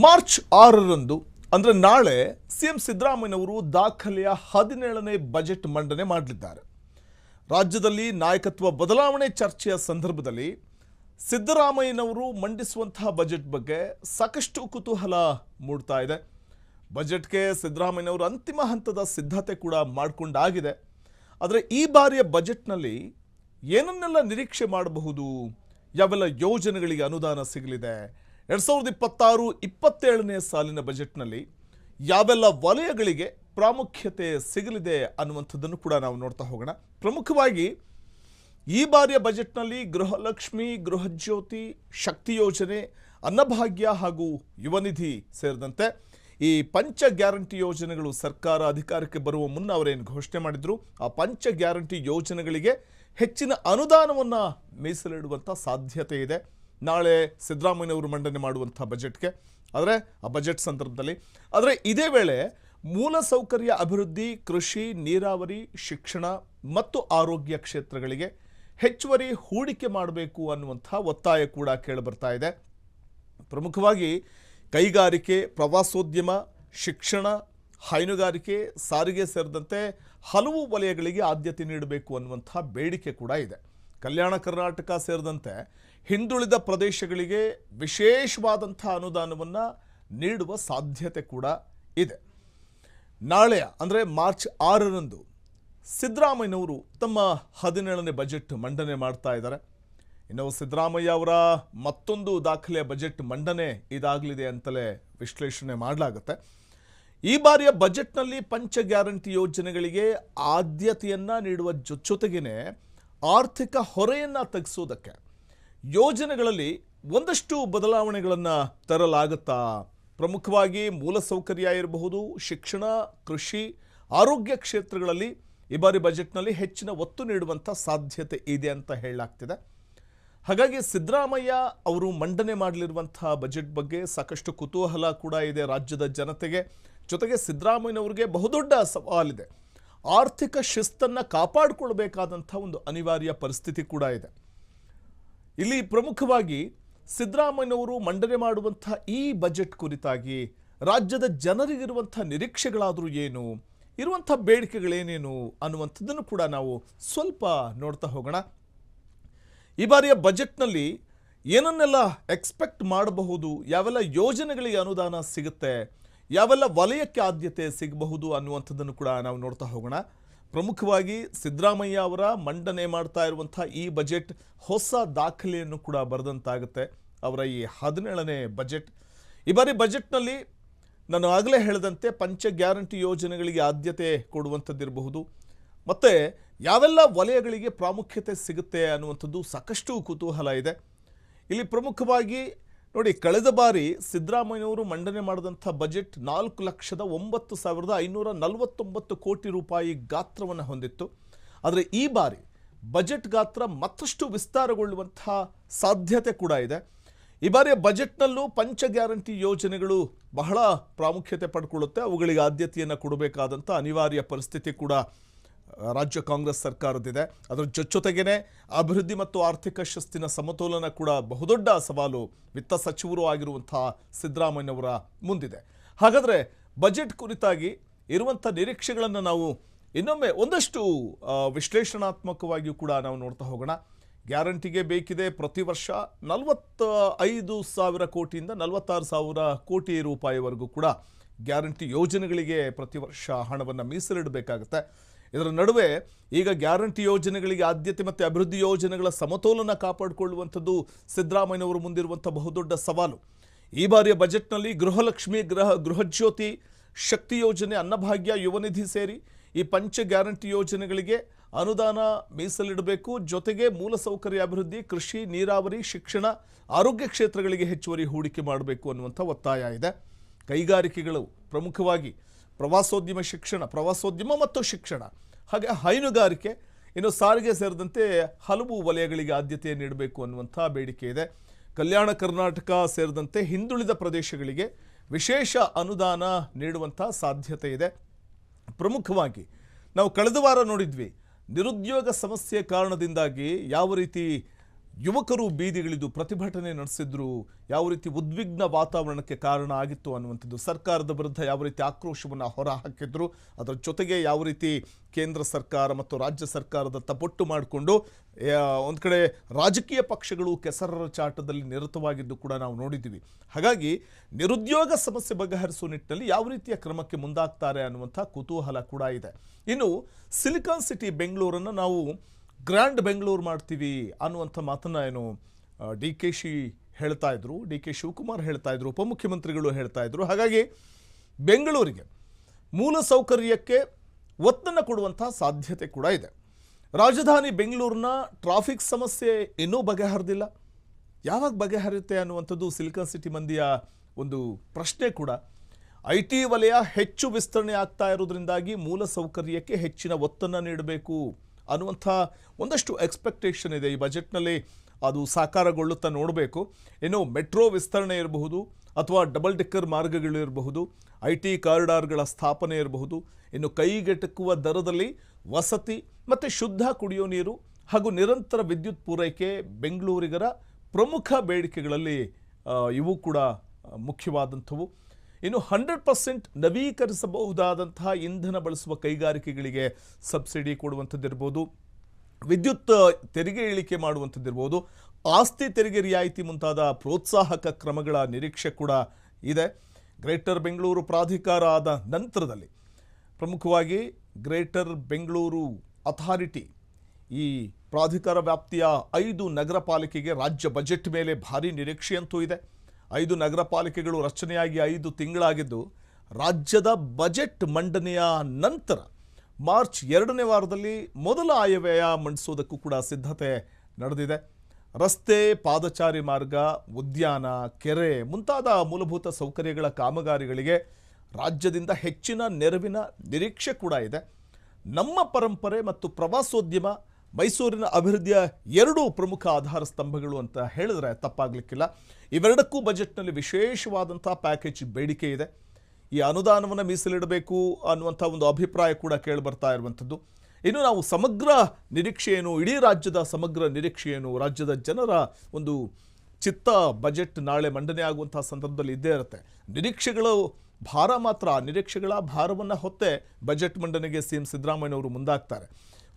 March 6ರಂದು ಅಂದರೆ ನಾಳೆ CM ಸಿದ್ದರಾಮಯ್ಯನವರು ದಾಖಲೆಯ 17ನೇ ಬಜೆಟ್ ಮಂಡನೆ ಮಾಡಲಿದ್ದಾರೆ. ರಾಜ್ಯದಲ್ಲಿ ನಾಯಕತ್ವ ಬದಲಾವಣೆ ಚರ್ಚೆಯ ಸಂದರ್ಭದಲ್ಲಿ ಸಿದ್ದರಾಮಯ್ಯನವರು ಮಂಡಿಸುವಂತಹ ಬಜೆಟ್ ಬಗ್ಗೆ ಸಾಕಷ್ಟು ಕುತೂಹಲ ಮೂಡ್ತಾ ಇದೆ. ಬಜೆಟ್ಗೆ ಸಿದ್ದರಾಮಯ್ಯನವರು ಅಂತಿಮ ಹಂತದ ಸಿದ್ಧತೆ ಕೂಡ ಮಾಡಿಕೊಂಡಾಗಿದೆ. ಆದರೆ ಈ ಬಾರಿಯ ಬಜೆಟ್ನಲ್ಲಿ ಏನನ್ನೆಲ್ಲ ನಿರೀಕ್ಷೆ ಮಾಡಬಹುದು, ಯಾವೆಲ್ಲ ಯೋಜನೆಗಳಿಗೆ ಅನುದಾನ ಸಿಗಲಿದೆ, 2026-27ನೇ ಸಾಲಿನ ಬಜೆಟ್ನಲ್ಲಿ ಯಾವೆಲ್ಲ ವಲಯಗಳಿಗೆ ಪ್ರಾಮುಖ್ಯತೆ ಸಿಗಲಿದೆ ಅನ್ನುವಂಥದ್ದನ್ನು ಕೂಡ ನಾವು ನೋಡ್ತಾ ಹೋಗೋಣ. ಪ್ರಮುಖವಾಗಿ ಈ ಬಾರಿಯ ಬಜೆಟ್ನಲ್ಲಿ ಗೃಹಲಕ್ಷ್ಮಿ, ಗೃಹಜ್ಯೋತಿ, ಶಕ್ತಿ ಯೋಜನೆ, ಅನ್ನಭಾಗ್ಯ ಹಾಗೂ ಯುವನಿಧಿ ಸೇರಿದಂತೆ ಈ ಪಂಚ ಗ್ಯಾರಂಟಿ ಯೋಜನೆಗಳು ಸರ್ಕಾರ ಅಧಿಕಾರಕ್ಕೆ ಬರುವ ಮುನ್ನ ಅವರೇನು ಘೋಷಣೆ ಮಾಡಿದ್ರು, ಆ ಪಂಚ ಗ್ಯಾರಂಟಿ ಯೋಜನೆಗಳಿಗೆ ಹೆಚ್ಚಿನ ಅನುದಾನವನ್ನು ಮೀಸಲಿಡುವಂಥ ಸಾಧ್ಯತೆ ಇದೆ ನಾಳೆ ಸಿದ್ದರಾಮಯ್ಯನವರು ಮಂಡನೆ ಮಾಡುವಂಥ ಬಜೆಟ್ಗೆ, ಆದರೆ ಆ ಬಜೆಟ್ ಸಂದರ್ಭದಲ್ಲಿ. ಆದರೆ ಇದೇ ವೇಳೆ ಮೂಲಸೌಕರ್ಯ ಅಭಿವೃದ್ಧಿ, ಕೃಷಿ, ನೀರಾವರಿ, ಶಿಕ್ಷಣ ಮತ್ತು ಆರೋಗ್ಯ ಕ್ಷೇತ್ರಗಳಿಗೆ ಹೆಚ್ಚುವರಿ ಹೂಡಿಕೆ ಮಾಡಬೇಕು ಅನ್ನುವಂಥ ಒತ್ತಾಯ ಕೂಡ ಕೇಳಿಬರ್ತಾ ಇದೆ. ಪ್ರಮುಖವಾಗಿ ಕೈಗಾರಿಕೆ, ಪ್ರವಾಸೋದ್ಯಮ, ಶಿಕ್ಷಣ, ಹೈನುಗಾರಿಕೆ, ಸಾರಿಗೆ ಸೇರಿದಂತೆ ಹಲವು ವಲಯಗಳಿಗೆ ಆದ್ಯತೆ ನೀಡಬೇಕು ಅನ್ನುವಂಥ ಬೇಡಿಕೆ ಕೂಡ ಇದೆ. ಕಲ್ಯಾಣ ಕರ್ನಾಟಕ ಸೇರಿದಂತೆ ಹಿಂದುಳಿದ ಪ್ರದೇಶಗಳಿಗೆ ವಿಶೇಷವಾದಂಥ ಅನುದಾನವನ್ನು ನೀಡುವ ಸಾಧ್ಯತೆ ಕೂಡ ಇದೆ. ನಾಳೆಯ ಅಂದರೆ ಮಾರ್ಚ್ 6ರಂದು ಸಿದ್ದರಾಮಯ್ಯನವರು ತಮ್ಮ 17ನೇ ಬಜೆಟ್ ಮಂಡನೆ ಮಾಡ್ತಾ ಇದ್ದಾರೆ. ಇನ್ನು ಸಿದ್ದರಾಮಯ್ಯ ಅವರ ಮತ್ತೊಂದು ದಾಖಲೆಯ ಬಜೆಟ್ ಮಂಡನೆ ಇದಾಗಲಿದೆ ಅಂತಲೇ ವಿಶ್ಲೇಷಣೆ ಮಾಡಲಾಗುತ್ತೆ. ಈ ಬಾರಿಯ ಬಜೆಟ್ನಲ್ಲಿ ಪಂಚ ಗ್ಯಾರಂಟಿ ಯೋಜನೆಗಳಿಗೆ ಆದ್ಯತೆಯನ್ನು ನೀಡುವ ಜೊತೆಗೇನೆ ಆರ್ಥಿಕ ಹೊರೆಯನ್ನು ತಗ್ಗಿಸೋದಕ್ಕೆ ಯೋಜನೆಗಳಲ್ಲಿ ಒಂದಷ್ಟು ಬದಲಾವಣೆಗಳನ್ನು ತರಲಾಗುತ್ತಾ. ಪ್ರಮುಖವಾಗಿ ಮೂಲಸೌಕರ್ಯ ಇರಬಹುದು, ಶಿಕ್ಷಣ, ಕೃಷಿ, ಆರೋಗ್ಯ ಕ್ಷೇತ್ರಗಳಲ್ಲಿ ಈ ಬಾರಿ ಬಜೆಟ್ನಲ್ಲಿ ಹೆಚ್ಚಿನ ಒತ್ತು ನೀಡುವಂಥ ಸಾಧ್ಯತೆ ಇದೆ ಅಂತ ಹೇಳಲಾಗ್ತಿದೆ. ಹಾಗಾಗಿ ಸಿದ್ದರಾಮಯ್ಯ ಅವರು ಮಂಡನೆ ಮಾಡಲಿರುವಂಥ ಬಜೆಟ್ ಬಗ್ಗೆ ಸಾಕಷ್ಟು ಕುತೂಹಲ ಕೂಡ ಇದೆ ರಾಜ್ಯದ ಜನತೆಗೆ. ಜೊತೆಗೆ ಸಿದ್ದರಾಮಯ್ಯನವರಿಗೆ ಬಹುದೊಡ್ಡ ಸವಾಲಿದೆ. ಆರ್ಥಿಕ ಶಿಸ್ತನ್ನು ಕಾಪಾಡಿಕೊಳ್ಬೇಕಾದಂಥ ಒಂದು ಅನಿವಾರ್ಯ ಪರಿಸ್ಥಿತಿ ಕೂಡ ಇದೆ. ಇಲ್ಲಿ ಪ್ರಮುಖವಾಗಿ ಸಿದ್ದರಾಮಯ್ಯನವರು ಮಂಡನೆ ಮಾಡುವಂಥ ಈ ಬಜೆಟ್ ಕುರಿತಾಗಿ ರಾಜ್ಯದ ಜನರಿಗಿರುವಂಥ ನಿರೀಕ್ಷೆಗಳಾದರೂ ಏನು, ಇರುವಂಥ ಬೇಡಿಕೆಗಳೇನೇನು ಅನ್ನುವಂಥದ್ದನ್ನು ಕೂಡ ನಾವು ಸ್ವಲ್ಪ ನೋಡ್ತಾ ಹೋಗೋಣ. ಈ ಬಾರಿಯ ಬಜೆಟ್ನಲ್ಲಿ ಏನನ್ನೆಲ್ಲ ಎಕ್ಸ್ಪೆಕ್ಟ್ ಮಾಡಬಹುದು, ಯಾವೆಲ್ಲ ಯೋಜನೆಗಳಿಗೆ ಅನುದಾನ ಸಿಗುತ್ತೆ, ಯಾವೆಲ್ಲ ವಲಯಕ್ಕೆ ಆದ್ಯತೆ ಸಿಗಬಹುದು ಅನ್ನುವಂಥದ್ದನ್ನು ಕೂಡ ನಾವು ನೋಡ್ತಾ ಹೋಗೋಣ. ಪ್ರಮುಖವಾಗಿ ಸಿದ್ದರಾಮಯ್ಯ ಅವರ ಮಂಡನೆ ಮಾಡ್ತಾ ಇರುವಂಥ ಈ ಬಜೆಟ್ ಹೊಸ ದಾಖಲೆಯನ್ನು ಕೂಡ ಬರೆದಂತಾಗುತ್ತೆ. ಅವರ ಈ 17ನೇ ಬಜೆಟ್, ಈ ಬಾರಿ ಬಜೆಟ್ನಲ್ಲಿ ನಾನು ಆಗಲೇ ಹೇಳಿದಂತೆ ಪಂಚ ಗ್ಯಾರಂಟಿ ಯೋಜನೆಗಳಿಗೆ ಆದ್ಯತೆ ಕೊಡುವಂಥದ್ದಿರಬಹುದು, ಮತ್ತು ಯಾವೆಲ್ಲ ವಲಯಗಳಿಗೆ ಪ್ರಾಮುಖ್ಯತೆ ಸಿಗುತ್ತೆ ಅನ್ನುವಂಥದ್ದು ಸಾಕಷ್ಟು ಕುತೂಹಲ ಇದೆ. ಇಲ್ಲಿ ಪ್ರಮುಖವಾಗಿ ನೋಡಿ, ಕಳೆದ ಬಾರಿ ಸಿದ್ದರಾಮಯ್ಯನವರು ಮಂಡನೆ ಮಾಡಿದಂಥ ಬಜೆಟ್ 4,09,549 ಕೋಟಿ ರೂಪಾಯಿ ಗಾತ್ರವನ್ನು ಹೊಂದಿತ್ತು. ಆದರೆ ಈ ಬಾರಿ ಬಜೆಟ್ ಗಾತ್ರ ಮತ್ತಷ್ಟು ವಿಸ್ತಾರಗೊಳ್ಳುವಂಥ ಸಾಧ್ಯತೆ ಕೂಡ ಇದೆ. ಈ ಬಾರಿಯ ಬಜೆಟ್ನಲ್ಲೂ ಪಂಚ ಗ್ಯಾರಂಟಿ ಯೋಜನೆಗಳು ಬಹಳ ಪ್ರಾಮುಖ್ಯತೆ ಪಡ್ಕೊಳ್ಳುತ್ತೆ. ಅವುಗಳಿಗೆ ಆದ್ಯತೆಯನ್ನು ಕೊಡಬೇಕಾದಂಥ ಅನಿವಾರ್ಯ ಪರಿಸ್ಥಿತಿ ಕೂಡ ರಾಜ್ಯ ಕಾಂಗ್ರೆಸ್ ಸರ್ಕಾರದಿದೆ. ಅದರ ಜೊತೆಗೇನೆ ಅಭಿವೃದ್ಧಿ ಮತ್ತು ಆರ್ಥಿಕ ಶಿಸ್ತಿನ ಸಮತೋಲನ ಕೂಡ ಬಹುದೊಡ್ಡ ಸವಾಲು ವಿತ್ತ ಸಚಿವರು ಆಗಿರುವಂಥ ಸಿದ್ದರಾಮಯ್ಯನವರ ಮುಂದಿದೆ. ಹಾಗಾದರೆ ಬಜೆಟ್ ಕುರಿತಾಗಿ ಇರುವಂಥ ನಿರೀಕ್ಷೆಗಳನ್ನು ನಾವು ಇನ್ನೊಮ್ಮೆ ಒಂದಷ್ಟು ವಿಶ್ಲೇಷಣಾತ್ಮಕವಾಗಿಯೂ ಕೂಡ ನಾವು ನೋಡ್ತಾ ಹೋಗೋಣ. ಗ್ಯಾರಂಟಿಗೆ ಬೇಕಿದೆ ಪ್ರತಿ ವರ್ಷ 45,000 ಕೋಟಿಯಿಂದ 46,000 ಕೋಟಿ ರೂಪಾಯಿವರೆಗೂ ಕೂಡ ಗ್ಯಾರಂಟಿ ಯೋಜನೆಗಳಿಗೆ ಪ್ರತಿ ವರ್ಷ ಹಣವನ್ನು ಮೀಸಲಿಡಬೇಕಾಗುತ್ತೆ. ಇದರ ನಡುವೆ ಈಗ ಗ್ಯಾರಂಟಿ ಯೋಜನೆಗಳಿಗೆ ಆದ್ಯತೆ ಮತ್ತು ಅಭಿವೃದ್ಧಿ ಯೋಜನೆಗಳ ಸಮತೋಲನ ಕಾಪಾಡಿಕೊಳ್ಳುವಂಥದ್ದು ಸಿದ್ದರಾಮಯ್ಯನವರು ಮುಂದಿರುವಂಥ ಬಹುದೊಡ್ಡ ಸವಾಲು. ಈ ಬಾರಿಯ ಬಜೆಟ್ನಲ್ಲಿ ಗೃಹಲಕ್ಷ್ಮಿ, ಗೃಹಜ್ಯೋತಿ, ಶಕ್ತಿ ಯೋಜನೆ, ಅನ್ನಭಾಗ್ಯ, ಯುವನಿಧಿ ಸೇರಿ ಈ ಪಂಚ ಗ್ಯಾರಂಟಿ ಯೋಜನೆಗಳಿಗೆ ಅನುದಾನ ಮೀಸಲಿಡಬೇಕು. ಜೊತೆಗೆ ಮೂಲಸೌಕರ್ಯ ಅಭಿವೃದ್ಧಿ, ಕೃಷಿ, ನೀರಾವರಿ, ಶಿಕ್ಷಣ, ಆರೋಗ್ಯ ಕ್ಷೇತ್ರಗಳಿಗೆ ಹೆಚ್ಚುವರಿ ಹೂಡಿಕೆ ಮಾಡಬೇಕು ಅನ್ನುವಂಥ ಒತ್ತಾಯ ಇದೆ. ಕೈಗಾರಿಕೆಗಳು ಪ್ರಮುಖವಾಗಿ ಪ್ರವಾಸೋದ್ಯಮ ಮತ್ತು ಶಿಕ್ಷಣ, ಹಾಗೆ ಹೈನುಗಾರಿಕೆ, ಇನ್ನು ಸಾರಿಗೆ ಸೇರಿದಂತೆ ಹಲವು ವಲಯಗಳಿಗೆ ಆದ್ಯತೆ ನೀಡಬೇಕು ಅನ್ನುವಂಥ ಬೇಡಿಕೆ ಇದೆ. ಕಲ್ಯಾಣ ಕರ್ನಾಟಕ ಸೇರಿದಂತೆ ಹಿಂದುಳಿದ ಪ್ರದೇಶಗಳಿಗೆ ವಿಶೇಷ ಅನುದಾನ ನೀಡುವಂಥ ಸಾಧ್ಯತೆ ಇದೆ. ಪ್ರಮುಖವಾಗಿ ನಾವು ಕಳೆದ ವಾರ ನೋಡಿದ್ವಿ, ನಿರುದ್ಯೋಗ ಸಮಸ್ಯೆ ಕಾರಣದಿಂದಾಗಿ ಯಾವ ರೀತಿ ಯುವಕರು ಬೀದಿಗಿಳಿದು ಪ್ರತಿಭಟನೆ ನಡೆಸಿದ್ರು, ಯಾವ ರೀತಿ ಉದ್ವಿಗ್ನ ವಾತಾವರಣಕ್ಕೆ ಕಾರಣ ಆಗಿತ್ತು ಅನ್ನುವಂಥದ್ದು, ಸರ್ಕಾರದ ವಿರುದ್ಧ ಯಾವ ರೀತಿ ಆಕ್ರೋಶವನ್ನು ಹೊರಹಾಕಿದ್ರು, ಅದರ ಜೊತೆಗೆ ಯಾವ ರೀತಿ ಕೇಂದ್ರ ಸರ್ಕಾರ ಮತ್ತು ರಾಜ್ಯ ಸರ್ಕಾರದ ತಪೊಟ್ಟು ಮಾಡಿಕೊಂಡು ಒಂದು ಕಡೆ ರಾಜಕೀಯ ಪಕ್ಷಗಳು ಕೆಸರರ ಚಾಟದಲ್ಲಿ ನಿರತವಾಗಿದ್ದು ಕೂಡ ನಾವು ನೋಡಿದ್ದೀವಿ. ಹಾಗಾಗಿ ನಿರುದ್ಯೋಗ ಸಮಸ್ಯೆ ಬಗೆಹರಿಸುವ ನಿಟ್ಟಿನಲ್ಲಿ ಯಾವ ರೀತಿಯ ಕ್ರಮಕ್ಕೆ ಮುಂದಾಗ್ತಾರೆ ಅನ್ನುವಂಥ ಕುತೂಹಲ ಕೂಡ ಇದೆ. ಇನ್ನು ಸಿಲಿಕಾನ್ ಸಿಟಿ ಬೆಂಗಳೂರನ್ನು ನಾವು ಗ್ರ್ಯಾಂಡ್ ಬೆಂಗಳೂರು ಮಾಡ್ತೀವಿ ಅನ್ನುವಂಥ ಮಾತನ್ನು ಏನು DK ಹೇಳ್ತಾ ಇದ್ರು, DK ಶಿವಕುಮಾರ್ ಹೇಳ್ತಾ ಇದ್ರು, ಉಪಮುಖ್ಯಮಂತ್ರಿಗಳು ಹೇಳ್ತಾ ಇದ್ರು. ಹಾಗಾಗಿ ಬೆಂಗಳೂರಿಗೆ ಮೂಲ ಸೌಕರ್ಯಕ್ಕೆ ಒತ್ತನ್ನು ಕೊಡುವಂಥ ಸಾಧ್ಯತೆ ಕೂಡ ಇದೆ. ರಾಜಧಾನಿ ಬೆಂಗಳೂರಿನ ಟ್ರಾಫಿಕ್ ಸಮಸ್ಯೆ ಇನ್ನೂ ಬಗೆಹರಿದಿಲ್ಲ. ಯಾವಾಗ ಬಗೆಹರಿಯುತ್ತೆ ಅನ್ನುವಂಥದ್ದು ಸಿಲಿಕಾನ್ ಸಿಟಿ ಮಂದಿಯ ಒಂದು ಪ್ರಶ್ನೆ ಕೂಡ. IT ವಲಯ ಹೆಚ್ಚು ವಿಸ್ತರಣೆ ಆಗ್ತಾ ಇರೋದ್ರಿಂದಾಗಿ ಮೂಲ ಸೌಕರ್ಯಕ್ಕೆ ಹೆಚ್ಚಿನ ಒತ್ತನ್ನು ನೀಡಬೇಕು ಅನ್ನುವಂಥ ಒಂದಷ್ಟು ಎಕ್ಸ್ಪೆಕ್ಟೇಷನ್ ಇದೆ. ಈ ಬಜೆಟ್ನಲ್ಲಿ ಅದು ಸಾಕಾರಗೊಳ್ಳುತ್ತಾ ನೋಡಬೇಕು. ಇನ್ನು ಮೆಟ್ರೋ ವಿಸ್ತರಣೆ ಇರಬಹುದು, ಅಥವಾ ಡಬಲ್ ಡೆಕ್ಕರ್ ಮಾರ್ಗಗಳು ಇರಬಹುದು, IT ಕಾರಿಡಾರ್ಗಳ ಸ್ಥಾಪನೆ ಇರಬಹುದು, ಇನ್ನು ಕೈಗೆಟಕುವ ದರದಲ್ಲಿ ವಸತಿ ಮತ್ತು ಶುದ್ಧ ಕುಡಿಯೋ ನೀರು ಹಾಗೂ ನಿರಂತರ ವಿದ್ಯುತ್ ಪೂರೈಕೆ ಬೆಂಗಳೂರಿಗರ ಪ್ರಮುಖ ಬೇಡಿಕೆಗಳಲ್ಲಿ ಇವು ಕೂಡ ಮುಖ್ಯವಾದಂಥವು. ಇನ್ನು 100% ನವೀಕರಿಸಬಹುದಾದಂತಹ ಇಂಧನ ಬಳಸುವ ಕೈಗಾರಿಕೆಗಳಿಗೆ ಸಬ್ಸಿಡಿ ಕೊಡುವಂಥದ್ದಿರ್ಬೋದು, ವಿದ್ಯುತ್ ತೆರಿಗೆ ಇಳಿಕೆ ಮಾಡುವಂಥದ್ದಿರ್ಬೋದು, ಆಸ್ತಿ ತೆರಿಗೆ ರಿಯಾಯಿತಿ ಮುಂತಾದ ಪ್ರೋತ್ಸಾಹಕ ಕ್ರಮಗಳ ನಿರೀಕ್ಷೆ ಕೂಡ ಇದೆ. ಗ್ರೇಟರ್ ಬೆಂಗಳೂರು ಪ್ರಾಧಿಕಾರ ಆದ ನಂತರದಲ್ಲಿ ಪ್ರಮುಖವಾಗಿ ಗ್ರೇಟರ್ ಬೆಂಗಳೂರು ಅಥಾರಿಟಿ, ಈ ಪ್ರಾಧಿಕಾರ ವ್ಯಾಪ್ತಿಯ 5 ನಗರ ಪಾಲಿಕೆಗೆ ರಾಜ್ಯ ಬಜೆಟ್ ಮೇಲೆ ಭಾರಿ ನಿರೀಕ್ಷೆಯಂತೂ ಇದೆ. 5 ನಗರ ಪಾಲಿಕೆಗಳು ರಚನೆಯಾಗಿ 5 ತಿಂಗಳಾಗಿದ್ದು, ರಾಜ್ಯದ ಬಜೆಟ್ ಮಂಡನೆಯ ನಂತರ ಮಾರ್ಚ್ 2ನೇ ವಾರದಲ್ಲಿ ಮೊದಲ ಆಯವ್ಯಯ ಮಂಡಿಸೋದಕ್ಕೂ ಕೂಡ ಸಿದ್ಧತೆ ನಡೆದಿದೆ. ರಸ್ತೆ, ಪಾದಚಾರಿ ಮಾರ್ಗ, ಉದ್ಯಾನ, ಕೆರೆ ಮುಂತಾದ ಮೂಲಭೂತ ಸೌಕರ್ಯಗಳ ಕಾಮಗಾರಿಗಳಿಗೆ ರಾಜ್ಯದಿಂದ ಹೆಚ್ಚಿನ ನೆರವಿನ ನಿರೀಕ್ಷೆ ಕೂಡ ಇದೆ. ನಮ್ಮ ಪರಂಪರೆ ಮತ್ತು ಪ್ರವಾಸೋದ್ಯಮ ಮೈಸೂರಿನ ಅಭಿವೃದ್ಧಿಯ 2 ಪ್ರಮುಖ ಆಧಾರ ಸ್ತಂಭಗಳು ಅಂತ ಹೇಳಿದ್ರೆ ತಪ್ಪಾಗಲಿಕ್ಕಿಲ್ಲ. ಇವೆರಡಕ್ಕೂ ಬಜೆಟ್ನಲ್ಲಿ ವಿಶೇಷವಾದಂಥ ಪ್ಯಾಕೇಜ್ ಬೇಡಿಕೆ ಇದೆ. ಈ ಅನುದಾನವನ್ನು ಮೀಸಲಿಡಬೇಕು ಅನ್ನುವಂಥ ಒಂದು ಅಭಿಪ್ರಾಯ ಕೂಡ ಕೇಳಿಬರ್ತಾ ಇರುವಂಥದ್ದು. ಇನ್ನು ನಾವು ಸಮಗ್ರ ನಿರೀಕ್ಷೆ ಏನು, ಇಡೀ ರಾಜ್ಯದ ಸಮಗ್ರ ನಿರೀಕ್ಷೆ ಏನು, ರಾಜ್ಯದ ಜನರ ಒಂದು ಚಿತ್ತ ಬಜೆಟ್ ನಾಳೆ ಮಂಡನೆ ಆಗುವಂಥ ಸಂದರ್ಭದಲ್ಲಿ ಇದ್ದೇ ಇರುತ್ತೆ. ನಿರೀಕ್ಷೆಗಳು ಭಾರ ಮಾತ್ರ, ನಿರೀಕ್ಷೆಗಳ ಭಾರವನ್ನು ಹೊತ್ತೆ ಬಜೆಟ್ ಮಂಡನೆಗೆ CM ಸಿದ್ದರಾಮಯ್ಯನವರು ಮುಂದಾಗ್ತಾರೆ.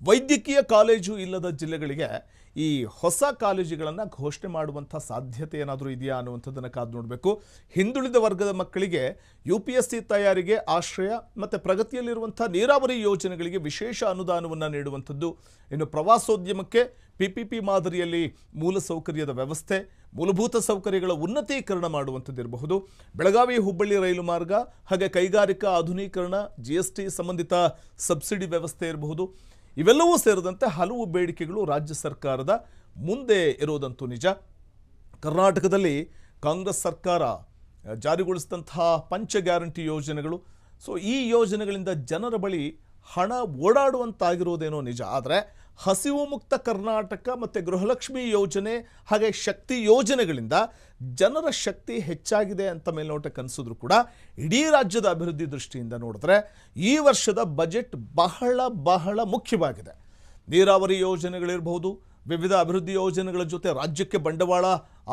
ವೈದ್ಯಕೀಯ ಕಾಲೇಜು ಇಲ್ಲದ ಜಿಲ್ಲೆಗಳಿಗೆ ಈ ಹೊಸ ಕಾಲೇಜುಗಳನ್ನು ಘೋಷಣೆ ಮಾಡುವಂಥ ಸಾಧ್ಯತೆ ಏನಾದರೂ ಇದೆಯಾ ಅನ್ನುವಂಥದ್ದನ್ನು ಕಾದು ನೋಡಬೇಕು. ಹಿಂದುಳಿದ ವರ್ಗದ ಮಕ್ಕಳಿಗೆ UPSC ತಯಾರಿಗೆ ಆಶ್ರಯ ಮತ್ತು ಪ್ರಗತಿಯಲ್ಲಿರುವಂಥ ನೀರಾವರಿ ಯೋಜನೆಗಳಿಗೆ ವಿಶೇಷ ಅನುದಾನವನ್ನು ನೀಡುವಂಥದ್ದು. ಇನ್ನು ಪ್ರವಾಸೋದ್ಯಮಕ್ಕೆ PPP ಮಾದರಿಯಲ್ಲಿ ಮೂಲಸೌಕರ್ಯದ ವ್ಯವಸ್ಥೆ, ಮೂಲಭೂತ ಸೌಕರ್ಯಗಳ ಉನ್ನತೀಕರಣ ಮಾಡುವಂಥದ್ದಿರಬಹುದು. ಬೆಳಗಾವಿ ಹುಬ್ಬಳ್ಳಿ ರೈಲು ಮಾರ್ಗ, ಹಾಗೆ ಕೈಗಾರಿಕಾ ಆಧುನೀಕರಣ, GST ಸಂಬಂಧಿತ ಸಬ್ಸಿಡಿ ವ್ಯವಸ್ಥೆ ಇರಬಹುದು. ಇವೆಲ್ಲವೂ ಸೇರಿದಂತೆ ಹಲವು ಬೇಡಿಕೆಗಳು ರಾಜ್ಯ ಸರ್ಕಾರದ ಮುಂದೆ ಇರೋದಂತೂ ನಿಜ. ಕರ್ನಾಟಕದಲ್ಲಿ ಕಾಂಗ್ರೆಸ್ ಸರ್ಕಾರ ಜಾರಿಗೊಳಿಸಿದಂತಹ ಪಂಚ ಗ್ಯಾರಂಟಿ ಯೋಜನೆಗಳು, ಈ ಯೋಜನೆಗಳಿಂದ ಜನರ ಬಳಿ ಹಣ ಓಡಾಡುವಂತಾಗಿರೋದೇನೋ ನಿಜ. ಆದರೆ ಹಸಿವು ಮುಕ್ತ ಕರ್ನಾಟಕ ಮತ್ತು ಗೃಹಲಕ್ಷ್ಮಿ ಯೋಜನೆ ಹಾಗೆ ಶಕ್ತಿ ಯೋಜನೆಗಳಿಂದ ಜನರ ಶಕ್ತಿ ಹೆಚ್ಚಾಗಿದೆ ಅಂತ ಮೇಲ್ನೋಟಕ್ಕೆ ಅನಿಸಿದ್ರು ಕೂಡ ಇಡೀ ರಾಜ್ಯದ ಅಭಿವೃದ್ಧಿ ದೃಷ್ಟಿಯಿಂದ ನೋಡಿದ್ರೆ ಈ ವರ್ಷದ ಬಜೆಟ್ ಬಹಳ ಬಹಳ ಮುಖ್ಯವಾಗಿದೆ. ನೀರಾವರಿ ಯೋಜನೆಗಳಿರಬಹುದು, ವಿವಿಧ ಅಭಿವೃದ್ಧಿ ಯೋಜನೆಗಳ ಜೊತೆ ರಾಜ್ಯಕ್ಕೆ ಬಂಡವಾಳ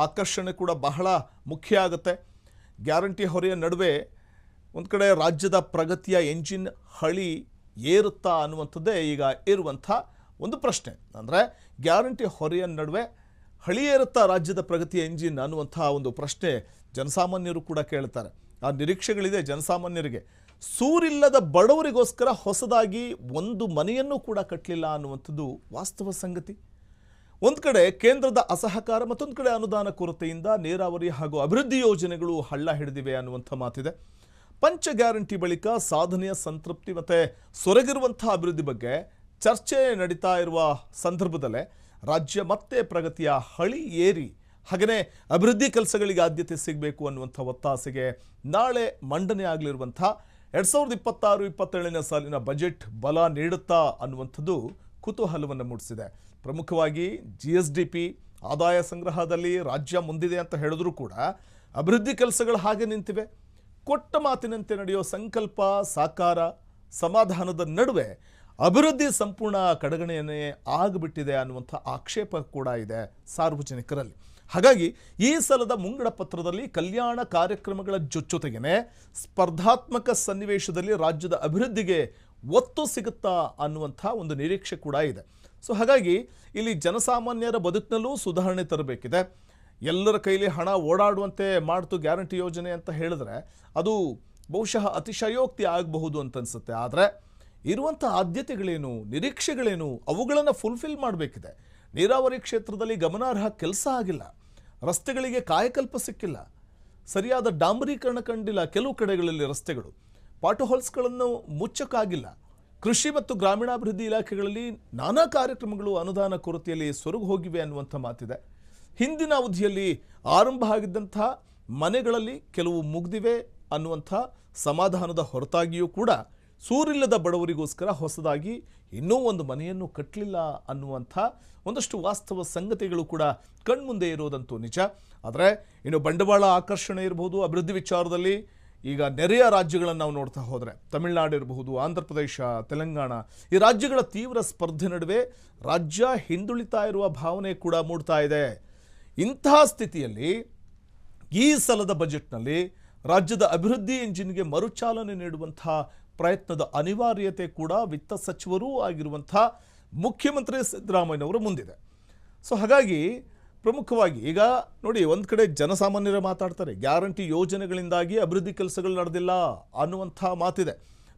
ಆಕರ್ಷಣೆ ಕೂಡ ಬಹಳ ಮುಖ್ಯ ಆಗುತ್ತೆ. ಗ್ಯಾರಂಟಿ ಹೊರೆಯ ನಡುವೆ ಒಂದು ಕಡೆ ರಾಜ್ಯದ ಪ್ರಗತಿಯ ಎಂಜಿನ್ ಹಳಿ ಏರುತ್ತಾ ಅನ್ನುವಂಥದ್ದೇ ಈಗ ಇರುವಂಥ ಒಂದು ಪ್ರಶ್ನೆ. ಅಂದರೆ ಗ್ಯಾರಂಟಿ ಹೊರೆಯ ನಡುವೆ ಹಳಿ ಏರುತ್ತಾ ರಾಜ್ಯದ ಪ್ರಗತಿಯ ಎಂಜಿನ್ ಅನ್ನುವಂಥ ಒಂದು ಪ್ರಶ್ನೆ ಜನಸಾಮಾನ್ಯರು ಕೂಡ ಕೇಳ್ತಾರೆ. ಆ ನಿರೀಕ್ಷೆಗಳಿದೆ ಜನಸಾಮಾನ್ಯರಿಗೆ. ಸೂರಿಲ್ಲದ ಬಡವರಿಗೋಸ್ಕರ ಹೊಸದಾಗಿ ಒಂದು ಮನೆಯನ್ನು ಕೂಡ ಕಟ್ಟಲಿಲ್ಲ ಅನ್ನುವಂಥದ್ದು ವಾಸ್ತವ ಸಂಗತಿ. ಒಂದು ಕಡೆ ಕೇಂದ್ರದ ಅಸಹಕಾರ, ಮತ್ತೊಂದು ಕಡೆ ಅನುದಾನ ಕೊರತೆಯಿಂದ ನೀರಾವರಿ ಹಾಗೂ ಅಭಿವೃದ್ಧಿ ಯೋಜನೆಗಳು ಹಳ್ಳ ಹಿಡಿದಿವೆ ಅನ್ನುವಂಥ ಮಾತಿದೆ. ಪಂಚ ಗ್ಯಾರಂಟಿ ಬಳಿಕ ಸಾಧನೆಯ ಸಂತೃಪ್ತಿ ಮತ್ತು ಸೊರಗಿರುವಂಥ ಅಭಿವೃದ್ಧಿ ಬಗ್ಗೆ ಚರ್ಚೆ ನಡೀತಾ ಇರುವ ಸಂದರ್ಭದಲ್ಲೇ ರಾಜ್ಯ ಮತ್ತೆ ಪ್ರಗತಿಯ ಹಳಿ ಏರಿ ಹಾಗೆಯೇ ಅಭಿವೃದ್ಧಿ ಕೆಲಸಗಳಿಗೆ ಆದ್ಯತೆ ಸಿಗಬೇಕು ಅನ್ನುವಂಥ ಒತ್ತಾಸೆಗೆ ನಾಳೆ ಮಂಡನೆ ಆಗಲಿರುವಂಥ 2026-27ನೇ ಸಾಲಿನ ಬಜೆಟ್ ಬಲ ನೀಡುತ್ತಾ ಅನ್ನುವಂಥದ್ದು ಕುತೂಹಲವನ್ನು ಮೂಡಿಸಿದೆ. ಪ್ರಮುಖವಾಗಿ GSDP ಆದಾಯ ಸಂಗ್ರಹದಲ್ಲಿ ರಾಜ್ಯ ಮುಂದಿದೆ ಅಂತ ಹೇಳಿದ್ರು ಕೂಡ ಅಭಿವೃದ್ಧಿ ಕೆಲಸಗಳು ಹಾಗೆ ನಿಂತಿವೆ. ಕೊಟ್ಟ ಮಾತಿನಂತೆ ನಡೆಯೋ ಸಂಕಲ್ಪ ಸಾಕಾರ ಸಮಾಧಾನದ ನಡುವೆ ಅಭಿವೃದ್ಧಿ ಸಂಪೂರ್ಣ ಕಡೆಗಣನೆ ಆಗಿಬಿಟ್ಟಿದೆ ಅನ್ನುವಂಥ ಆಕ್ಷೇಪ ಕೂಡ ಇದೆ ಸಾರ್ವಜನಿಕರಲ್ಲಿ. ಹಾಗಾಗಿ ಈ ಸಲದ ಮುಂಗಡ ಪತ್ರದಲ್ಲಿ ಕಲ್ಯಾಣ ಕಾರ್ಯಕ್ರಮಗಳ ಜೊತೆಗೇನೆ ಸ್ಪರ್ಧಾತ್ಮಕ ಸನ್ನಿವೇಶದಲ್ಲಿ ರಾಜ್ಯದ ಅಭಿವೃದ್ಧಿಗೆ ಒತ್ತು ಸಿಗುತ್ತಾ ಅನ್ನುವಂಥ ಒಂದು ನಿರೀಕ್ಷೆ ಕೂಡ ಇದೆ. ಸೊ ಹಾಗಾಗಿ ಇಲ್ಲಿ ಜನಸಾಮಾನ್ಯರ ಬದುಕಿನಲ್ಲೂ ಸುಧಾರಣೆ ತರಬೇಕಿದೆ. ಎಲ್ಲರ ಕೈಲಿ ಹಣ ಓಡಾಡುವಂತೆ ಮಾಡ್ತು ಗ್ಯಾರಂಟಿ ಯೋಜನೆ ಅಂತ ಹೇಳಿದ್ರೆ ಅದು ಬಹುಶಃ ಅತಿಶಯೋಕ್ತಿ ಆಗಬಹುದು ಅಂತ ಅನಿಸುತ್ತೆ. ಆದರೆ ಇರುವಂಥ ಆದ್ಯತೆಗಳೇನು, ನಿರೀಕ್ಷೆಗಳೇನು, ಅವುಗಳನ್ನು ಫುಲ್ಫಿಲ್ ಮಾಡಬೇಕಿದೆ. ನೀರಾವರಿ ಕ್ಷೇತ್ರದಲ್ಲಿ ಗಮನಾರ್ಹ ಕೆಲಸ ಆಗಿಲ್ಲ, ರಸ್ತೆಗಳಿಗೆ ಕಾಯಕಲ್ಪ ಸಿಕ್ಕಿಲ್ಲ, ಸರಿಯಾದ ಡಾಂಬರೀಕರಣ ಕಂಡಿಲ್ಲ, ಕೆಲವು ಕಡೆಗಳಲ್ಲಿ ರಸ್ತೆಗಳು ಪಾಟೋಹೋಲ್ಸ್ಗಳನ್ನು ಮುಚ್ಚಕ್ಕಾಗಿಲ್ಲ. ಕೃಷಿ ಮತ್ತು ಗ್ರಾಮೀಣಾಭಿವೃದ್ಧಿ ಇಲಾಖೆಗಳಲ್ಲಿ ನಾನಾ ಕಾರ್ಯಕ್ರಮಗಳು ಅನುದಾನ ಕೊರತೆಯಲ್ಲಿ ಸೊರಗು ಹೋಗಿವೆ ಅನ್ನುವಂಥ ಮಾತಿದೆ. ಹಿಂದಿನ ಅವಧಿಯಲ್ಲಿ ಆರಂಭ ಆಗಿದ್ದಂಥ ಮನೆಗಳಲ್ಲಿ ಕೆಲವು ಮುಗ್ದಿವೆ ಅನ್ನುವಂಥ ಸಮಾಧಾನದ ಹೊರತಾಗಿಯೂ ಕೂಡ ಸೂರಿಲ್ಲದ ಬಡವರಿಗೋಸ್ಕರ ಹೊಸದಾಗಿ ಇನ್ನೂ ಒಂದು ಮನೆಯನ್ನು ಕಟ್ಟಲಿಲ್ಲ ಅನ್ನುವಂಥ ಒಂದಷ್ಟು ವಾಸ್ತವ ಸಂಗತಿಗಳು ಕೂಡ ಕಣ್ಮುಂದೆ ಇರೋದಂತೂ ನಿಜ. ಆದರೆ ಇನ್ನು ಬಂಡವಾಳ ಆಕರ್ಷಣೆ ಇರಬಹುದು, ಅಭಿವೃದ್ಧಿ ವಿಚಾರದಲ್ಲಿ ಈಗ ನೆರೆಯ ರಾಜ್ಯಗಳನ್ನು ನಾವು ನೋಡ್ತಾ ಹೋದರೆ ತಮಿಳುನಾಡು ಇರಬಹುದು, ಆಂಧ್ರ ಪ್ರದೇಶ, ತೆಲಂಗಾಣ, ಈ ರಾಜ್ಯಗಳ ತೀವ್ರ ಸ್ಪರ್ಧೆ ನಡುವೆ ರಾಜ್ಯ ಹಿಂದುಳಿತಾ ಇರುವ ಭಾವನೆ ಕೂಡ ಮೂಡ್ತಾ ಇದೆ. ಇಂತಹ ಸ್ಥಿತಿಯಲ್ಲಿ ಈ ಸಲದ ಬಜೆಟ್ನಲ್ಲಿ ರಾಜ್ಯದ ಅಭಿವೃದ್ಧಿ ಎಂಜಿನ್ಗೆ ಮರುಚಾಲನೆ ನೀಡುವಂಥ ಪ್ರಯತ್ನದ ಅನಿವಾರ್ಯತೆ ಕೂಡ ವಿತ್ತ ಸಚಿವರೂ ಆಗಿರುವಂಥ ಮುಖ್ಯಮಂತ್ರಿ ಸಿದ್ದರಾಮಯ್ಯನವರ ಮುಂದಿದೆ. ಸೊ ಹಾಗಾಗಿ ಪ್ರಮುಖವಾಗಿ ಈಗ ನೋಡಿ, ಒಂದು ಕಡೆ ಜನಸಾಮಾನ್ಯರೇ ಮಾತಾಡ್ತಾರೆ, ಗ್ಯಾರಂಟಿ ಯೋಜನೆಗಳಿಂದಾಗಿ ಅಭಿವೃದ್ಧಿ ಕೆಲಸಗಳು ನಡೆದಿಲ್ಲ ಅನ್ನುವಂಥ ಮಾತಿದೆ.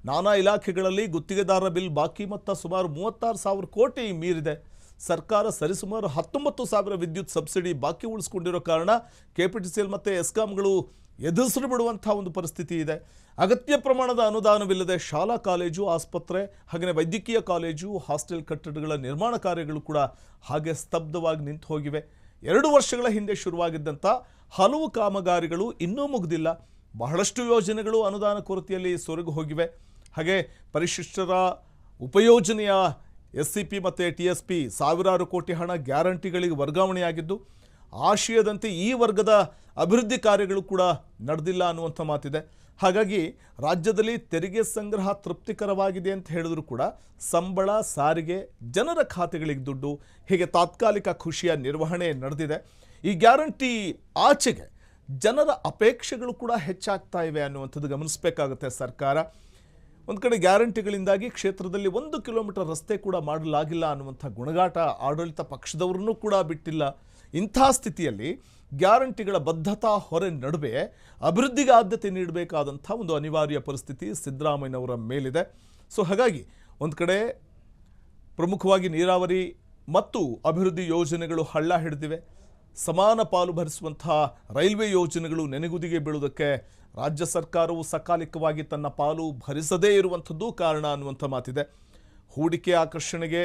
ನಾನಾ ಇಲಾಖೆಗಳಲ್ಲಿ ಗುತ್ತಿಗೆದಾರರ ಬಿಲ್ ಬಾಕಿ ಮೊತ್ತ ಸುಮಾರು 36,000 ಕೋಟಿ ಮೀರಿದೆ. ಸರ್ಕಾರ ಸರಿಸುಮಾರು 19,000 ವಿದ್ಯುತ್ ಸಬ್ಸಿಡಿ ಬಾಕಿ ಉಳಿಸ್ಕೊಂಡಿರೋ ಕಾರಣ KPTCL ಮತ್ತು ಎಸ್ಕಾಂಗಳು ಎದುರಿಸಿ ಬಿಡುವಂಥ ಒಂದು ಪರಿಸ್ಥಿತಿ ಇದೆ. ಅಗತ್ಯ ಪ್ರಮಾಣದ ಅನುದಾನವಿಲ್ಲದೆ ಶಾಲಾ ಕಾಲೇಜು, ಆಸ್ಪತ್ರೆ, ಹಾಗೆಯೇ ವೈದ್ಯಕೀಯ ಕಾಲೇಜು, ಹಾಸ್ಟೆಲ್ ಕಟ್ಟಡಗಳ ನಿರ್ಮಾಣ ಕಾರ್ಯಗಳು ಕೂಡ ಹಾಗೆ ಸ್ತಬ್ಧವಾಗಿ ನಿಂತು ಹೋಗಿವೆ. 2 ವರ್ಷಗಳ ಹಿಂದೆ ಶುರುವಾಗಿದ್ದಂಥ ಹಲವು ಕಾಮಗಾರಿಗಳು ಇನ್ನೂ ಮುಗಿದಿಲ್ಲ. ಬಹಳಷ್ಟು ಯೋಜನೆಗಳು ಅನುದಾನ ಕೊರತೆಯಲ್ಲಿ ಸೊರಗು ಹೋಗಿವೆ. ಹಾಗೆ ಪರಿಶಿಷ್ಟರ ಉಪಯೋಜನೆಯ SCP ಮತ್ತು TSP ಸಾವಿರಾರು ಕೋಟಿ ಹಣ ಗ್ಯಾರಂಟಿಗಳಿಗೆ ವರ್ಗಾವಣೆಯಾಗಿದ್ದು, ಆಶಯದಂತೆ ಈ ವರ್ಗದ ಅಭಿವೃದ್ಧಿ ಕಾರ್ಯಗಳು ಕೂಡ ನಡೆದಿಲ್ಲ ಅನ್ನುವಂಥ ಮಾತಿದೆ. ಹಾಗಾಗಿ ರಾಜ್ಯದಲ್ಲಿ ತೆರಿಗೆ ಸಂಗ್ರಹ ತೃಪ್ತಿಕರವಾಗಿದೆ ಅಂತ ಹೇಳಿದ್ರು ಕೂಡ ಸಂಬಳ, ಸಾರಿಗೆ, ಜನರ ಖಾತೆಗಳಿಗೆ ದುಡ್ಡು, ಹೀಗೆ ತಾತ್ಕಾಲಿಕ ಖುಷಿಯ ನಿರ್ವಹಣೆ ನಡೆದಿದೆ. ಈ ಗ್ಯಾರಂಟಿ ಆಚೆಗೆ ಜನರ ಅಪೇಕ್ಷೆಗಳು ಕೂಡ ಹೆಚ್ಚಾಗ್ತಾ ಇವೆ ಅನ್ನುವಂಥದ್ದು ಗಮನಿಸಬೇಕಾಗುತ್ತೆ ಸರ್ಕಾರ. ಒಂದು ಕಡೆ ಗ್ಯಾರಂಟಿಗಳಿಂದಾಗಿ ಕ್ಷೇತ್ರದಲ್ಲಿ 1 ಕಿಲೋಮೀಟರ್ ರಸ್ತೆ ಕೂಡ ಮಾಡಲಾಗಿಲ್ಲ ಅನ್ನುವಂಥ ಗುಣಗಾಟ ಆಡಳಿತ ಪಕ್ಷದವರನ್ನು ಕೂಡ ಬಿಟ್ಟಿಲ್ಲ. ಇಂಥ ಸ್ಥಿತಿಯಲ್ಲಿ ಗ್ಯಾರಂಟಿಗಳ ಬದ್ಧತಾ ಹೊರೆ ನಡುವೆ ಅಭಿವೃದ್ಧಿಗೆ ಆದ್ಯತೆ ನೀಡಬೇಕಾದಂಥ ಒಂದು ಅನಿವಾರ್ಯ ಪರಿಸ್ಥಿತಿ ಸಿದ್ದರಾಮಯ್ಯನವರ ಮೇಲಿದೆ. ಸೊ ಹಾಗಾಗಿ ಒಂದು ಕಡೆ ಪ್ರಮುಖವಾಗಿ ನೀರಾವರಿ ಮತ್ತು ಅಭಿವೃದ್ಧಿ ಯೋಜನೆಗಳು ಹಳ್ಳ ಹಿಡಿದಿವೆ. ಸಮಾನ ಪಾಲು ಭರಿಸುವಂಥ ರೈಲ್ವೆ ಯೋಜನೆಗಳು ನೆನೆಗುದಿಗೆ ಬೀಳುವುದಕ್ಕೆ ರಾಜ್ಯ ಸರ್ಕಾರವು ಸಕಾಲಿಕವಾಗಿ ತನ್ನ ಪಾಲು ಭರಿಸದೇ ಇರುವಂಥದ್ದು ಕಾರಣ ಅನ್ನುವಂಥ ಮಾತಿದೆ. ಹೂಡಿಕೆ ಆಕರ್ಷಣೆಗೆ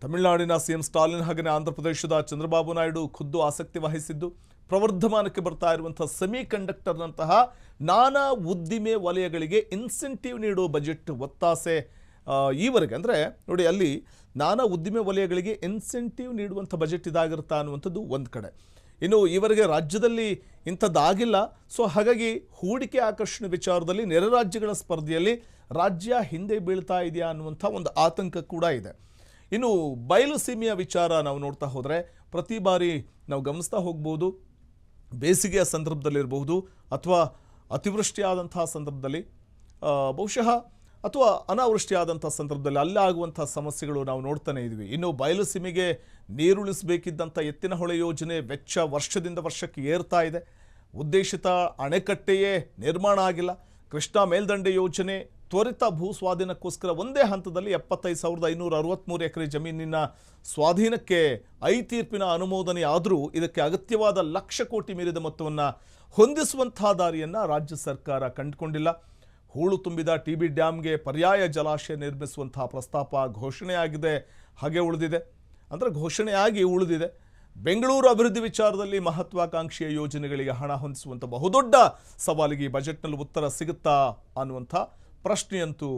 ತಮಿಳುನಾಡಿನ CM ಸ್ಟಾಲಿನ್ ಹಾಗೆಯೇ ಆಂಧ್ರ ಪ್ರದೇಶದ ಚಂದ್ರಬಾಬು ನಾಯ್ಡು ಖುದ್ದು ಆಸಕ್ತಿ ವಹಿಸಿದ್ದು, ಪ್ರವರ್ಧಮಾನಕ್ಕೆ ಬರ್ತಾ ಇರುವಂಥ ಸೆಮಿ ಕಂಡಕ್ಟರ್ನಂತಹ ನಾನಾ ಉದ್ದಿಮೆ ವಲಯಗಳಿಗೆ ಇನ್ಸೆಂಟಿವ್ ನೀಡುವ ಬಜೆಟ್ ಒತ್ತಾಸೆ ಈವರೆಗೆ ಅಂದರೆ ನೋಡಿ, ಅಲ್ಲಿ ನಾನಾ ಉದ್ದಿಮೆ ವಲಯಗಳಿಗೆ ಇನ್ಸೆಂಟಿವ್ ನೀಡುವಂಥ ಬಜೆಟ್ ಇದಾಗಿರುತ್ತಾ ಅನ್ನುವಂಥದ್ದು ಒಂದು ಕಡೆ. ಇನ್ನು ಈವರೆಗೆ ರಾಜ್ಯದಲ್ಲಿ ಇಂಥದ್ದಾಗಿಲ್ಲ. ಸೊ ಹಾಗಾಗಿ ಹೂಡಿಕೆ ಆಕರ್ಷಣೆ ವಿಚಾರದಲ್ಲಿ ನೆರೆ ರಾಜ್ಯಗಳ ಸ್ಪರ್ಧೆಯಲ್ಲಿ ರಾಜ್ಯ ಹಿಂದೆ ಬೀಳ್ತಾ ಇದೆಯಾ ಅನ್ನುವಂಥ ಒಂದು ಆತಂಕ ಕೂಡ ಇದೆ. ಇನ್ನು ಬಯಲು ಸೀಮೆಯ ವಿಚಾರ ನಾವು ನೋಡ್ತಾ ಹೋದರೆ ಪ್ರತಿ ಬಾರಿ ನಾವು ಗಮನಿಸ್ತಾ ಹೋಗ್ಬೋದು, ಬೇಸಿಗೆಯ ಸಂದರ್ಭದಲ್ಲಿರಬಹುದು ಅಥವಾ ಅತಿವೃಷ್ಟಿಯಾದಂತಹ ಸಂದರ್ಭದಲ್ಲಿ ಬಹುಶಃ ಅಥವಾ ಅನಾವೃಷ್ಟಿಯಾದಂಥ ಸಂದರ್ಭದಲ್ಲಿ ಅಲ್ಲಾಗುವಂಥ ಸಮಸ್ಯೆಗಳು ನಾವು ನೋಡ್ತಾನೆ ಇದ್ವಿ. ಇನ್ನು ಬಯಲು ಸೀಮೆಗೆ ನೀರುಳಿಸಬೇಕಿದ್ದಂಥ ಎತ್ತಿನಹೊಳೆ ಯೋಜನೆ ವೆಚ್ಚ ವರ್ಷದಿಂದ ವರ್ಷಕ್ಕೆ ಏರ್ತಾ ಇದೆ. ಉದ್ದೇಶಿತ ಅಣೆಕಟ್ಟೆಯೇ ನಿರ್ಮಾಣ ಆಗಿಲ್ಲ. ಕೃಷ್ಣಾ ಮೇಲ್ದಂಡೆ ಯೋಜನೆ ತ್ವರಿತ ಭೂ ಸ್ವಾಧೀನಕ್ಕೋಸ್ಕರ ಒಂದೇ ಹಂತದಲ್ಲಿ 75,563 ಎಕರೆ ಜಮೀನಿನ ಸ್ವಾಧೀನಕ್ಕೆ ತೀರ್ಪಿನ ಅನುಮೋದನೆ ಆದರೂ ಇದಕ್ಕೆ ಅಗತ್ಯವಾದ 1,00,000 ಕೋಟಿ ಮೀರಿದ ಮೊತ್ತವನ್ನು ಹೊಂದಿಸುವಂಥ ದಾರಿಯನ್ನು ರಾಜ್ಯ ಸರ್ಕಾರ ಕಂಡುಕೊಂಡಿಲ್ಲ. ಹೂಳು ತುಂಬಿದ TB ಡ್ಯಾಮ್ಗೆ ಪರ್ಯಾಯ ಜಲಾಶಯ ನಿರ್ಮಿಸುವಂಥ ಪ್ರಸ್ತಾಪ ಘೋಷಣೆಯಾಗಿದೆ, ಹಾಗೆ ಉಳಿದಿದೆ, ಅಂದರೆ ಘೋಷಣೆಯಾಗಿ ಉಳಿದಿದೆ. ಬೆಂಗಳೂರು ಅಭಿವೃದ್ಧಿ ವಿಚಾರದಲ್ಲಿ ಮಹತ್ವಾಕಾಂಕ್ಷೆಯ ಯೋಜನೆಗಳಿಗೆ ಹಣ ಹೊಂದಿಸುವಂಥ ಬಹುದೊಡ್ಡ ಸವಾಲಿಗೆ ಈ ಬಜೆಟ್ನಲ್ಲಿ ಉತ್ತರ ಸಿಗುತ್ತಾ ಅನ್ನುವಂಥ ಪ್ರಶ್ನೆಯಂತೂ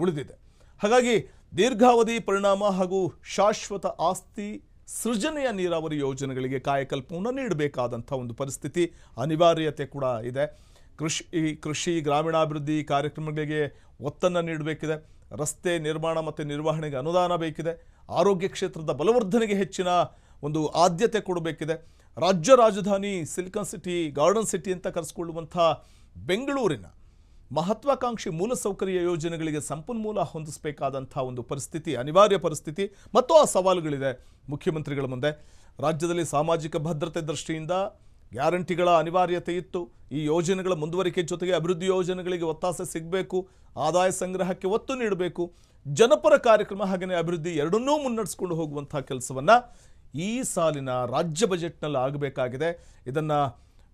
ಉಳಿದಿದೆ. ಹಾಗಾಗಿ ದೀರ್ಘಾವಧಿ ಪರಿಣಾಮ ಹಾಗೂ ಶಾಶ್ವತ ಆಸ್ತಿ ಸೃಜನೆಯ ನೀರಾವರಿ ಯೋಜನೆಗಳಿಗೆ ಕಾಯಕಲ್ಪವನ್ನು ನೀಡಬೇಕಾದಂಥ ಒಂದು ಪರಿಸ್ಥಿತಿ, ಅನಿವಾರ್ಯತೆ ಕೂಡ ಇದೆ. ಕೃಷಿ ಗ್ರಾಮೀಣಾಭಿವೃದ್ಧಿ ಕಾರ್ಯಕ್ರಮಗಳಿಗೆ ಒತ್ತನ್ನು ನೀಡಬೇಕಿದೆ. ರಸ್ತೆ ನಿರ್ಮಾಣ ಮತ್ತು ನಿರ್ವಹಣೆಗೆ ಅನುದಾನ ಬೇಕಿದೆ. ಆರೋಗ್ಯ ಕ್ಷೇತ್ರದ ಬಲವರ್ಧನೆಗೆ ಹೆಚ್ಚಿನ ಒಂದು ಆದ್ಯತೆ ಕೊಡಬೇಕಿದೆ. ರಾಜ್ಯ ರಾಜಧಾನಿ ಸಿಲಿಕಾನ್ ಸಿಟಿ, ಗಾರ್ಡನ್ ಸಿಟಿ ಅಂತ ಕರೆಸಿಕೊಳ್ಳುವಂಥ ಬೆಂಗಳೂರಿನ ಮಹತ್ವಾಕಾಂಕ್ಷಿ ಮೂಲಸೌಕರ್ಯ ಯೋಜನೆಗಳಿಗೆ ಸಂಪನ್ಮೂಲ ಹೊಂದಿಸಬೇಕಾದಂಥ ಒಂದು ಪರಿಸ್ಥಿತಿ, ಅನಿವಾರ್ಯ ಪರಿಸ್ಥಿತಿ ಮತ್ತು ಆ ಸವಾಲುಗಳಿದೆ ಮುಖ್ಯಮಂತ್ರಿಗಳ ಮುಂದೆ. ರಾಜ್ಯದಲ್ಲಿ ಸಾಮಾಜಿಕ ಭದ್ರತೆ ದೃಷ್ಟಿಯಿಂದ ಗ್ಯಾರಂಟಿಗಳ ಅನಿವಾರ್ಯತೆ ಇತ್ತು. ಈ ಯೋಜನೆಗಳ ಮುಂದುವರಿಕೆ ಜೊತೆಗೆ ಅಭಿವೃದ್ಧಿ ಯೋಜನೆಗಳಿಗೆ ಒತ್ತಾಸೆ ಸಿಗಬೇಕು, ಆದಾಯ ಸಂಗ್ರಹಕ್ಕೆ ಒತ್ತು ನೀಡಬೇಕು, ಜನಪರ ಕಾರ್ಯಕ್ರಮ ಹಾಗೆಯೇ ಅಭಿವೃದ್ಧಿ ಎರಡನ್ನೂ ಮುನ್ನಡೆಸ್ಕೊಂಡು ಹೋಗುವಂಥ ಕೆಲಸವನ್ನು ಈ ಸಾಲಿನ ರಾಜ್ಯ ಬಜೆಟ್ನಲ್ಲಿ ಆಗಬೇಕಾಗಿದೆ. ಇದನ್ನು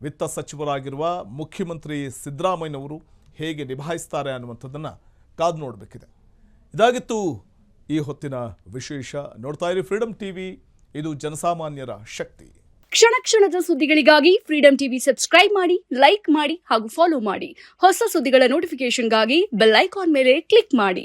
ವಿತ್ತ ಸಚಿವರಾಗಿರುವ ಮುಖ್ಯಮಂತ್ರಿ ಸಿದ್ದರಾಮಯ್ಯನವರು ಹೇಗೆ ನಿಭಾಯಿಸ್ತಾರೆ ಅನ್ನುವಂಥದ್ದನ್ನು ಕಾದು ನೋಡಬೇಕಿದೆ. ಇದಾಗಿತ್ತು ಈ ಹೊತ್ತಿನ ವಿಶೇಷ. ನೋಡ್ತಾ ಇರಿ ಫ್ರೀಡಮ್ ಟಿವಿ, ಇದು ಜನಸಾಮಾನ್ಯರ ಶಕ್ತಿ. ಕ್ಷಣ ಕ್ಷಣದ ಸುದ್ದಿಗಳಿಗಾಗಿ ಫ್ರೀಡಮ್ ಟಿವಿ ಸಬ್ಸ್ಕ್ರೈಬ್ ಮಾಡಿ, ಲೈಕ್ ಮಾಡಿ ಹಾಗೂ ಫಾಲೋ ಮಾಡಿ. ಹೊಸ ಸುದ್ದಿಗಳ ನೋಟಿಫಿಕೇಶನ್ಗಾಗಿ ಬೆಲ್ ಐಕಾನ್ ಮೇಲೆ ಕ್ಲಿಕ್ ಮಾಡಿ.